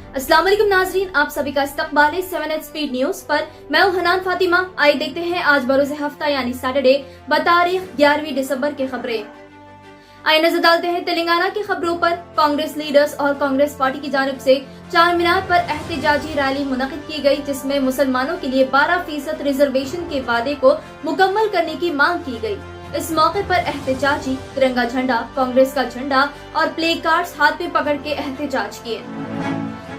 अस्सलाम वालेकुम नाजरीन, आप सभी का इस्तकबाल है 7 स्पीड न्यूज पर। मैं हूं हनान फातिमा। आइए देखते हैं आज बरोज़ हफ्ता यानी सैटरडे बतारीख 11 दिसंबर की खबरें। आइए नजर डालते हैं तेलंगाना की खबरों पर। कांग्रेस लीडर्स और कांग्रेस पार्टी की जानिब से चार मीनार पर एहतजाजी रैली मुनक्किद की गई, जिसमें मुसलमानों के लिए 12% रिजर्वेशन के वादे को मुकम्मल करने की मांग की गई। इस मौके पर एहतजाजी तिरंगा झंडा, कांग्रेस का झंडा और प्ले कार्ड्स हाथ में पकड़ के एहतजाज किए।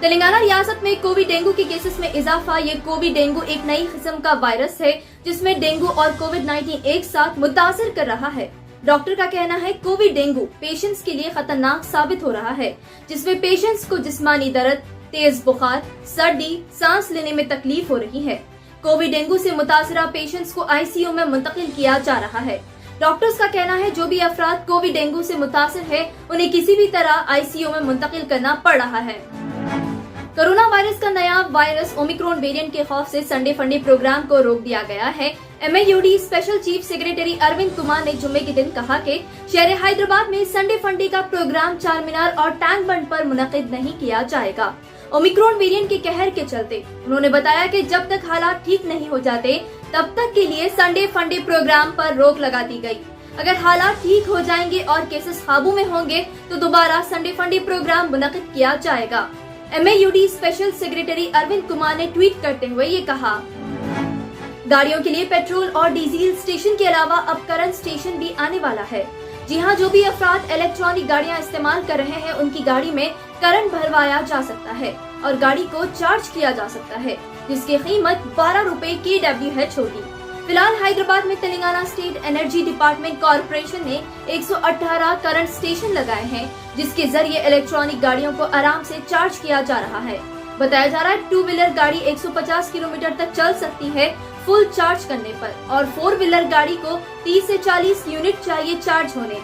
तेलंगाना रियासत में कोविड डेंगू के केसेस में इजाफा। ये कोविड डेंगू एक नई किस्म का वायरस है जिसमें डेंगू और कोविड-19 एक साथ मुतासिर कर रहा है। डॉक्टर का कहना है कोविड डेंगू पेशेंट्स के लिए खतरनाक साबित हो रहा है, जिसमें पेशेंट्स को जिस्मानी दर्द, तेज बुखार, सर्दी, सांस लेने में तकलीफ हो रही है। कोविड डेंगू से मुतासरा पेशेंट्स को आईसीयू में मुंतकिल किया जा रहा है। डॉक्टर्स का कहना है जो भी अफराद कोविड डेंगू से मुतासिर है उन्हें किसी भी तरह आईसीयू में मुंतकिल करना पड़ रहा है। कोरोना वायरस का नया वायरस ओमिक्रॉन वेरिएंट के खौफ से संडे फंडे प्रोग्राम को रोक दिया गया है। MAUD special chief secretary Arvind Kumar ने जुम्मे के दिन कहा कि शहर हैदराबाद में संडे फंडे का प्रोग्राम चार मीनार और टैंक बंड पर मुनक्किद नहीं किया जाएगा। ओमिक्रॉन वेरिएंट के कहर के चलते उन्होंने बताया कि जब तक हालात ठीक नहीं हो जाते तब तक के लिए संडे फंडे प्रोग्राम पर रोक लगा दी गई। अगर हालात ठीक हो जाएंगे और केसेस काबू में होंगे तो दोबारा संडे फंडे प्रोग्राम मुनक्किद किया जाएगा। MAUD special secretary Arvind Kumar ने ट्वीट करते हुए ये कहा, गाड़ियों के लिए पेट्रोल और डीजल स्टेशन के अलावा अब करंट स्टेशन भी आने वाला है। जी हां, जो भी अफराद इलेक्ट्रॉनिक गाड़ियां इस्तेमाल कर रहे हैं उनकी गाड़ी में करंट भरवाया जा सकता है और गाड़ी को चार्ज किया जा सकता है, जिसकी कीमत 12 रुपए kWh होगी। फिलहाल हैदराबाद में Telangana state energy department corporation ने 118 करंट स्टेशन लगाए हैं, जिसके जरिए इलेक्ट्रॉनिक गाड़ियों को आराम से चार्ज किया जा रहा है। बताया जा रहा है 2 व्हीलर गाड़ी 150 किलोमीटर तक चल सकती है फुल चार्ज करने पर, और 4 व्हीलर गाड़ी को 30 से 40 यूनिट चाहिए चार्ज होने।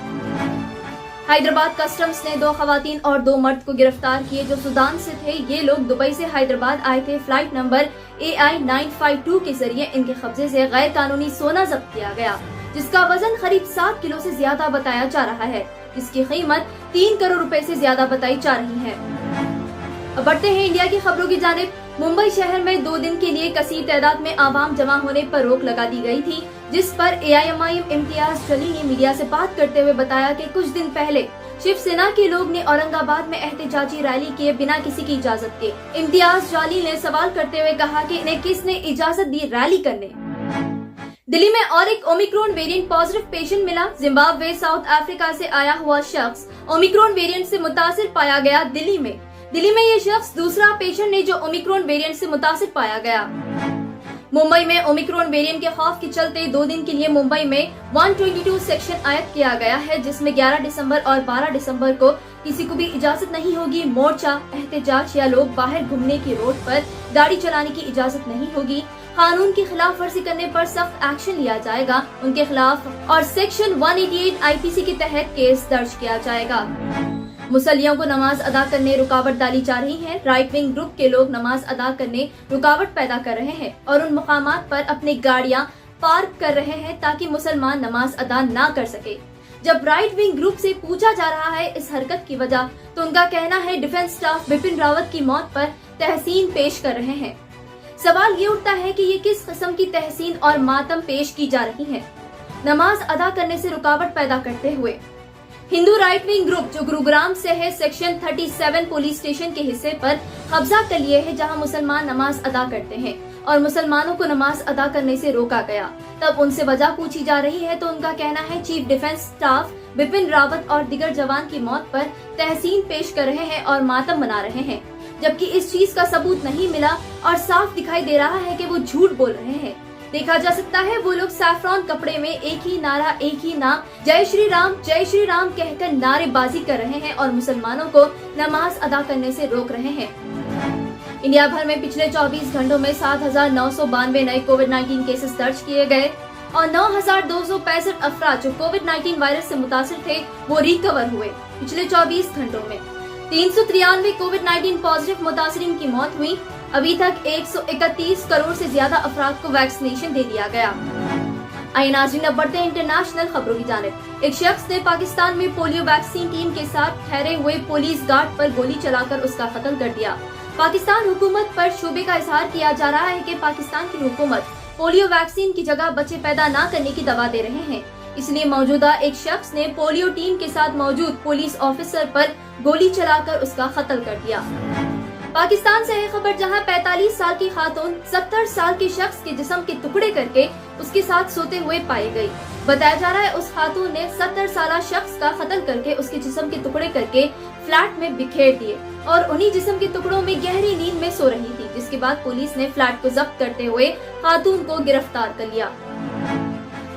हैदराबाद कस्टम्स ने 2 खवातीन और 2 मर्द को गिरफ्तार किए जो सूडान से थे। ये लोग दुबई से हैदराबाद आए थे। फ्लाइट नंबर AI 952 के जरिए इनके कब्जे से गैर कानूनी सोना जब्त किया गया, जिसका वजन करीब 7 किलो से ज्यादा बताया जा रहा है, जिसकी कीमत 3 करोड़ रुपए से ज्यादा बताई जा रही है। अब बढ़ते हैं इंडिया की खबरों की जानिब। मुंबई शहर में 2 दिन के लिए कसीर तादाद में आवाम जमा होने पर रोक लगा दी गई थी, जिस पर AIMIM इम्तियाज जली ने मीडिया से बात करते हुए बताया कि कुछ दिन पहले शिवसेना के लोग ने औरंगाबाद में एहतजाजी रैली किए बिना किसी की इजाजत के। इम्तियाज जाली ने सवाल करते हुए कहा कि इन्हें किसने इजाजत दी रैली करने। दिल्ली में और एक ओमिक्रॉन वेरिएंट पॉजिटिव पेशेंट मिला। जिम्बाब्वे, साउथ अफ्रीका से आया हुआ शख्स ओमिक्रॉन वेरिएंट से मुतासिर पाया गया। दिल्ली में ये शख्स दूसरा पेशेंट है जो ओमिक्रॉन वेरिएंट से मुतासिर पाया गया। मुंबई में ओमिक्रॉन वेरिएंट के खौफ के चलते 2 दिन के लिए मुंबई में 122 सेक्शन आयद किया गया है, जिसमें 11 दिसंबर और 12 दिसंबर को किसी को भी इजाजत नहीं होगी। मोर्चा, एहतजाज या लोग बाहर घूमने की रोड पर गाड़ी चलाने की इजाजत नहीं होगी। कानून की खिलाफ वर्जी करने पर सख्त एक्शन लिया जाएगा उनके खिलाफ, और सेक्शन 188 IPC के तहत केस दर्ज किया जाएगा। मुसल्लियों को नमाज अदा करने रुकावट डाली जा रही है। राइट विंग ग्रुप के लोग नमाज अदा करने रुकावट पैदा कर रहे हैं और उन मुकामात पर अपनी गाड़ियां पार्क कर रहे हैं ताकि मुसलमान नमाज अदा ना कर सके। जब राइट विंग ग्रुप से पूछा जा रहा है इस हरकत की वजह, तो उनका कहना है डिफेंस स्टाफ बिपिन रावत की मौत पर तहसीन पेश कर रहे हैं। सवाल ये उठता है कि ये किस किस्म की तहसीन और मातम पेश की जा रही है नमाज अदा करने से रुकावट पैदा करते हुए। हिंदू राइट विंग ग्रुप जो गुरुग्राम से है, सेक्शन 37 पुलिस स्टेशन के हिस्से पर कब्जा कर लिए है जहां मुसलमान नमाज अदा करते हैं और मुसलमानों को नमाज अदा करने से रोका गया। तब उनसे वजह पूछी जा रही है तो उनका कहना है chief defence staff Bipin Rawat और दिगर जवान की मौत पर तहसीन पेश कर रहे हैं और मातम मना रहे हैं, जबकि इस चीज का सबूत नहीं मिला और साफ दिखाई दे रहा है कि वो झूठ बोल रहे हैं। देखा जा सकता है वो लोग सैफरॉन कपड़े में एक ही नारा, एक ही नाम, जय श्री राम कहकर नारेबाजी कर रहे हैं और मुसलमानों को नमाज अदा करने से रोक रहे हैं। इंडिया भर में पिछले 24 घंटों में 7,992 नए कोविड-19 केसेस दर्ज किए गए और 9,265 अफराद जो कोविड-19 वायरस से मुतासिर थे वो रिकवर हुए। पिछले 24 घंटों में 393 कोविड-19 पॉजिटिव मुतासिरीन की मौत हुई। अभी तक 131 करोड़ से ज्यादा अफराद को वैक्सीनेशन दे दिया गया। आइए नाज़रीन, अब बढ़ते हैं इंटरनेशनल खबरों की जानिब। एक शख्स ने पाकिस्तान में पोलियो वैक्सीन टीम के साथ ठहरे हुए पुलिस गार्ड पर गोली चलाकर उसका कत्ल कर दिया। पाकिस्तान हुकूमत पर शूबे का इजहार किया जा रहा है कि पाकिस्तान की हुकूमत पोलियो वैक्सीन की जगह बच्चे पैदा न करने की दवा दे रहे हैं, इसलिए मौजूदा एक शख्स ने पोलियो टीम के साथ मौजूद पुलिस ऑफिसर पर गोली चलाकर उसका कत्ल कर दिया। पाकिस्तान से है खबर, जहां 45 साल की खातून 70 साल के शख्स के जिस्म के टुकड़े करके उसके साथ सोते हुए पाई गई। बताया जा रहा है उस खातून ने 70 साल शख्स का कत्ल करके उसके जिस्म के टुकड़े करके फ्लैट में बिखेर दिए और उन्हीं जिस्म के टुकड़ों में गहरी नींद में सो रही थी, जिसके बाद पुलिस ने फ्लैट को जब्त करते हुए खातून को गिरफ्तार कर लिया।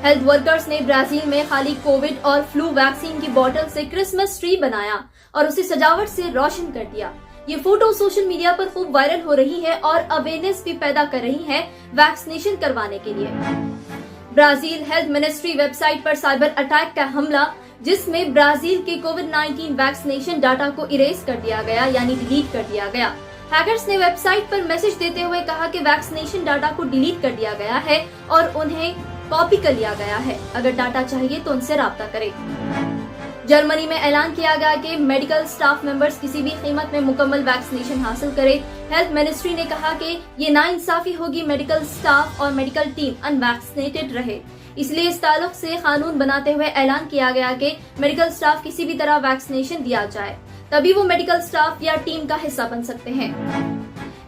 हेल्थ वर्कर्स ने ब्राजील में खाली कोविड और फ्लू वैक्सीन की बोतल से क्रिसमस ट्री बनाया और उसे सजावट से रोशन कर दिया। ये फोटो सोशल मीडिया पर खूब वायरल हो रही है और अवेयरनेस भी पैदा कर रही है वैक्सीनेशन करवाने के लिए। ब्राजील हेल्थ मिनिस्ट्री वेबसाइट पर साइबर अटैक का हमला, जिसमें ब्राजील के कोविड-19 वैक्सीनेशन डाटा को इरेज कर दिया गया, यानी डिलीट कर दिया गया। हैकर्स ने वेबसाइट पर मैसेज देते हुए कहा कि वैक्सीनेशन डाटा को डिलीट कर दिया गया है और उन्हें कॉपी कर लिया गया है। अगर डाटा चाहिए तो उनसे राब्ता करें। जर्मनी में ऐलान किया गया कि मेडिकल स्टाफ मेंबर्स किसी भी कीमत में मुकम्मल वैक्सीनेशन हासिल करें। हेल्थ मिनिस्ट्री ने कहा कि ये नाइंसाफी होगी, मेडिकल स्टाफ और मेडिकल टीम अनवैक्सीनेटेड रहे, इसलिए इस ताल्लुक से कानून बनाते हुए ऐलान किया गया कि मेडिकल स्टाफ किसी भी तरह वैक्सीनेशन दिया जाए, तभी वो मेडिकल स्टाफ या टीम का हिस्सा बन सकते हैं।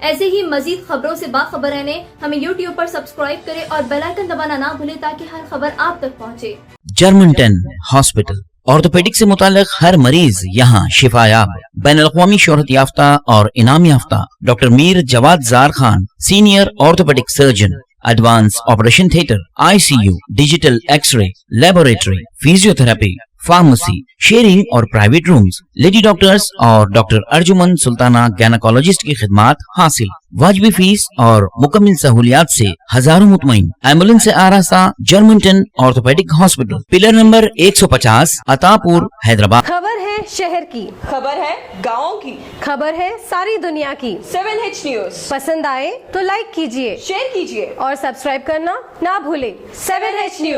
ऐसे ही मजीद खबरों से बाखबर रहने हमें YouTube पर सब्सक्राइब करें और बेल आइकन दबाना ना भूलें ताकि हर खबर आप तक पहुंचे। जर्मनटन हॉस्पिटल ऑर्थोपेडिक से मुताल्लिक हर मरीज यहाँ शिफायाब। बैनुल-अक़वामी शोहरत याफ्ता और इनाम याफ्ता doctor Mir Jawad Zar Khan, senior orthopaedic surgeon, advance operation theatre, ICU, digital x ray, laboratory, physiotherapy, pharmacy, sharing और प्राइवेट रूम्स, लेडी डॉक्टर्स और डॉक्टर अर्जुमन सुल्ताना गायनेकोलॉजिस्ट की खिदमात हासिल। वाजबी फीस और मुकम्मल सहूलियात से हजारों मुतमईन। एम्बुलेंस से आरास्ता Germantown orthopaedic hospital, pillar number 150, Attapur, Hyderabad. खबर है शहर की, खबर है गाँव की, खबर है सारी दुनिया की। 7H न्यूज पसंद आए तो लाइक कीजिए, शेयर कीजिए और सब्सक्राइब करना ना भूले। 7H news.